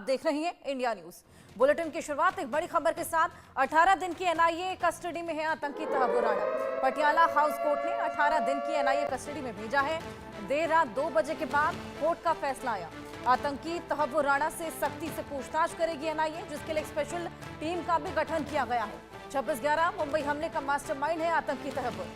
देख रही हैं इंडिया न्यूज। बुलेटिन की शुरुआत एक बड़ी खबर के साथ। 18 दिन की एनआईए कस्टडी में है आतंकी तहव्वुर राणा। पटियाला हाउस कोर्ट ने 18 दिन की एनआईए कस्टडी में भेजा है। देर रात 2 बजे के बाद कोर्ट का फैसला आया। आतंकी तहव्वुर राणा से सख्ती से पूछताछ करेगी एनआईए, जिसके लिए एक स्पेशल टीम का भी गठन किया गया है। 26/11 मुंबई हमले का मास्टरमाइंड है आतंकी तहव्वुर।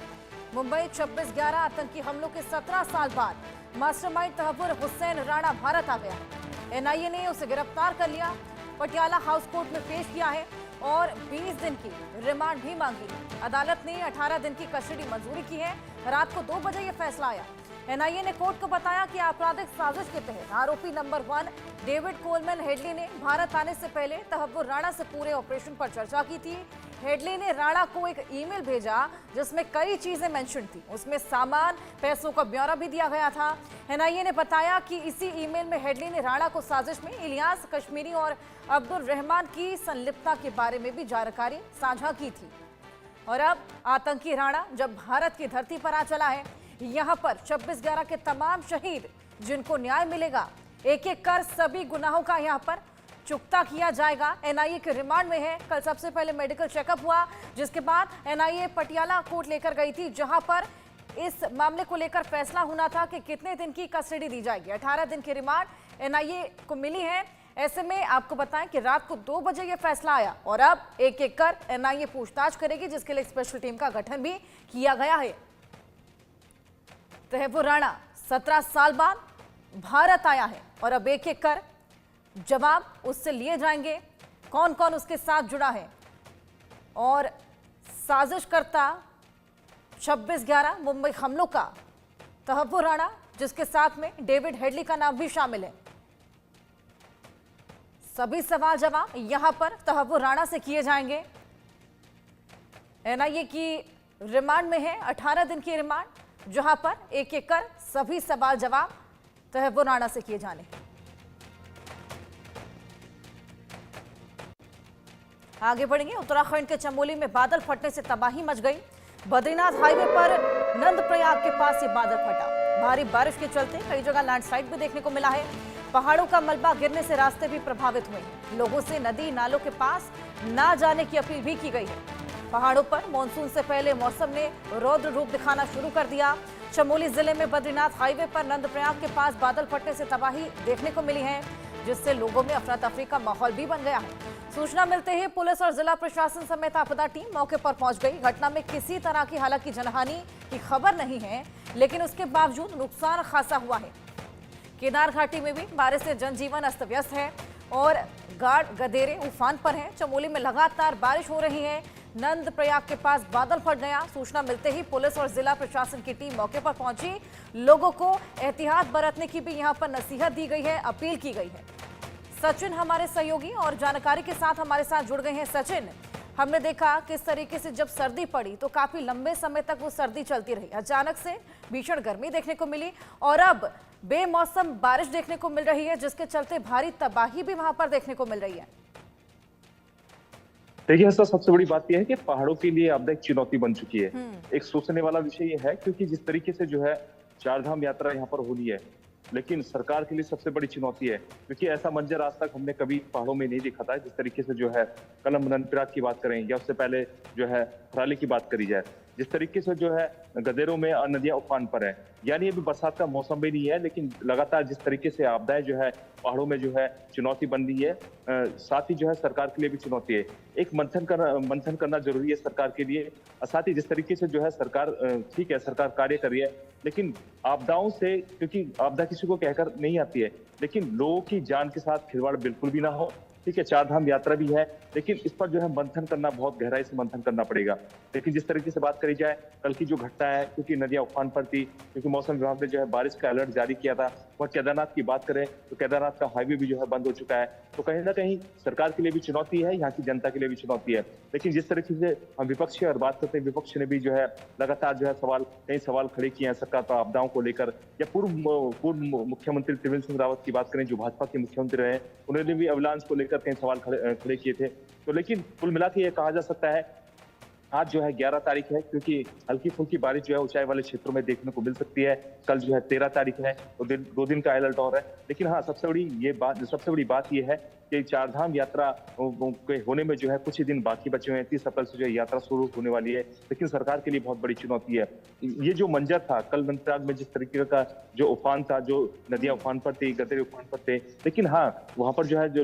मुंबई 26/11 आतंकी हमलों के 17 साल बाद मास्टरमाइंड तहव्वुर हुसैन राणा भारत आ गया है। एनआईए ने उसे गिरफ्तार कर लिया, पटियाला हाउस कोर्ट में पेश किया है और 20 दिन की रिमांड भी मांगी। अदालत ने 18 दिन की कस्टडी मंजूरी की है। रात को 2 बजे ये फैसला आया। एनआईए ने कोर्ट को बताया कि आपराधिक साजिश के तहत आरोपी नंबर 1 डेविड कोलमैन हेडली ने भारत आने से पहले तहव्वुर राणा से पूरे ऑपरेशन पर चर्चा की थी। हेडली ने राणा को एक ईमेल भेजा जिसमें कई चीजें मेंशन थी। उसमें सामान, पैसों का ब्यौरा भी दिया गया था। एनआईए ने बताया कि इसी ईमेल में हेडली ने राणा को साजिश में इलियास कश्मीरी और अब्दुल रहमान की संलिप्तता के बारे में भी जानकारी साझा की थी। और अब आतंकी राणा जब भारत की धरती पर आ चला है, यहाँ पर 26/11 के तमाम शहीद जिनको न्याय मिलेगा, एक एक कर सभी गुनाहों का यहाँ पर चुकता किया जाएगा। एनआईए के रिमांड में है। कल सबसे पहले मेडिकल चेकअप हुआ, जिसके बाद एनआईए पटियाला कोर्ट लेकर गई थी, जहां पर इस मामले को लेकर फैसला होना था कि कितने दिन की कस्टडी दी जाएगी। 18 दिन की रिमांड एनआईए को मिली है। ऐसे में आपको बताएं कि रात को 2 बजे यह फैसला आया और अब एक एक कर एनआईए पूछताछ करेगी, जिसके लिए स्पेशल टीम का गठन भी किया गया है। तहव्वुर राणा 17 साल बाद भारत आया है और अब एक एक कर जवाब उससे लिए जाएंगे। कौन कौन उसके साथ जुड़ा है और साजिशकर्ता 26/11 मुंबई हमलों का तहव्वुर राणा, जिसके साथ में डेविड हेडली का नाम भी शामिल है। सभी सवाल जवाब यहां पर तहव्वुर राणा से किए जाएंगे। एनआईए की रिमांड में है 18 दिन की रिमांड, जहां पर एक एक कर सभी सवाल जवाब तहव्वुर राणा से किए जाने। आगे बढ़ेंगे। उत्तराखंड के चमोली में बादल फटने से तबाही मच गई। बद्रीनाथ हाईवे पर नंदप्रयाग के पास ये बादल फटा। भारी बारिश के चलते कई जगह लैंडस्लाइड भी देखने को मिला है। पहाड़ों का मलबा गिरने से रास्ते भी प्रभावित हुए। लोगों से नदी नालों के पास ना जाने की अपील भी की गई है। पहाड़ों पर मानसून से पहले मौसम ने रौद्र रूप दिखाना शुरू कर दिया। चमोली जिले में बद्रीनाथ हाईवे पर नंदप्रयाग के पास बादल फटने से तबाही देखने को मिली है, जिससे लोगों में अफरा तफरी का माहौल भी बन गया है। सूचना मिलते ही पुलिस और जिला प्रशासन समेत आपदा टीम मौके पर पहुंच गई। घटना में किसी तरह की हालांकि जनहानि की खबर नहीं है, लेकिन उसके बावजूद नुकसान खासा हुआ है। केदार घाटी में भी बारिश से जनजीवन अस्त व्यस्त है और गाढ़ गदेरे उफान पर हैं। चमोली में लगातार बारिश हो रही है। नंदप्रयाग के पास बादल फट गया। सूचना मिलते ही पुलिस और जिला प्रशासन की टीम मौके पर पहुंची। लोगों को एहतियात बरतने की भी यहां पर नसीहत दी गई है, अपील की गई है। सचिन हमारे सहयोगी और जानकारी के साथ हमारे साथ जुड़ गए हैं। सचिन, हमने देखा किस तरीके से जब सर्दी पड़ी तो काफी लंबे समय तक वो सर्दी चलती रही। अचानक से भीषण गर्मी देखने को मिली और अब बेमौसम बारिश देखने को मिल रही है, जिसके चलते भारी तबाही भी वहां पर देखने को मिल रही है। देखिए ऐसा सबसे बड़ी बात यह है कि पहाड़ों के लिए आपदा एक चुनौती बन चुकी है। एक सोचने वाला विषय ये है, क्योंकि जिस तरीके से जो है 4 धाम यात्रा यहाँ पर होनी है, लेकिन सरकार के लिए सबसे बड़ी चुनौती है, क्योंकि ऐसा मंजर आज तक हमने कभी पहाड़ों में नहीं देखा था। जिस तरीके से जो है कलम नंदप्रयाग की बात करें या उससे पहले जो है थराली की बात करी जाए, जिस तरीके से जो है गदेरों में नदियां उफान पर है, यानी अभी बरसात का मौसम भी नहीं है, लेकिन लगातार जिस तरीके से आपदाएं जो है पहाड़ों में जो है चुनौती बन रही है, साथ ही जो है सरकार के लिए भी चुनौती है। एक मंथन करना जरूरी है सरकार के लिए। साथ ही जिस तरीके से जो है सरकार, ठीक है सरकार कार्य कर रही है, लेकिन आपदाओं से, क्योंकि आपदा किसी को कहकर नहीं आती है, लेकिन लोगों की जान के साथ खिलवाड़ बिल्कुल भी ना हो। ठीक है, 4 धाम यात्रा भी है, लेकिन इस पर जो है मंथन करना, बहुत गहराई से मंथन करना पड़ेगा। लेकिन जिस तरीके से बात करी जाए कल की जो घटना है, क्योंकि नदियां उफान पर थी, क्योंकि मौसम विभाग ने जो है बारिश का अलर्ट जारी किया था, और केदारनाथ की बात करें तो केदारनाथ का हाईवे भी जो है बंद हो चुका है। तो कहीं ना कहीं सरकार के लिए भी चुनौती है, यहाँ की जनता के लिए भी चुनौती है। लेकिन जिस तरीके से हम विपक्ष की और बात करते हैं, विपक्ष ने भी जो है लगातार जो है कई सवाल खड़े किए हैं सरकार पर आपदाओं को लेकर। या पूर्व मुख्यमंत्री त्रिवेंद्र सिंह रावत की बात करें, जो भाजपा के मुख्यमंत्री रहे, उन्होंने भी अवलांच को लेकर कई सवाल खड़े किए थे। तो लेकिन कुल मिला के ये कहा जा सकता है आज जो है 11 तारीख है, क्योंकि हल्की फुल्की बारिश जो है ऊंचाई वाले क्षेत्रों में देखने को मिल सकती है। कल जो है 13 तारीख है, तो 2 दिन का अलर्ट और है। लेकिन हाँ, सबसे बड़ी बात ये है कि चारधाम यात्रा के होने में जो है कुछ ही दिन बाकी बचे हुए हैं। 30 अप्रैल से जो है यात्रा शुरू होने वाली है, लेकिन सरकार के लिए बहुत बड़ी चुनौती है। ये जो मंजर था कल नंदप्रयाग में, जिस तरीके का जो उफान था, जो नदियां उफान पर थी, गदरे उफान पर थे, लेकिन हाँ, वहां पर जो है जो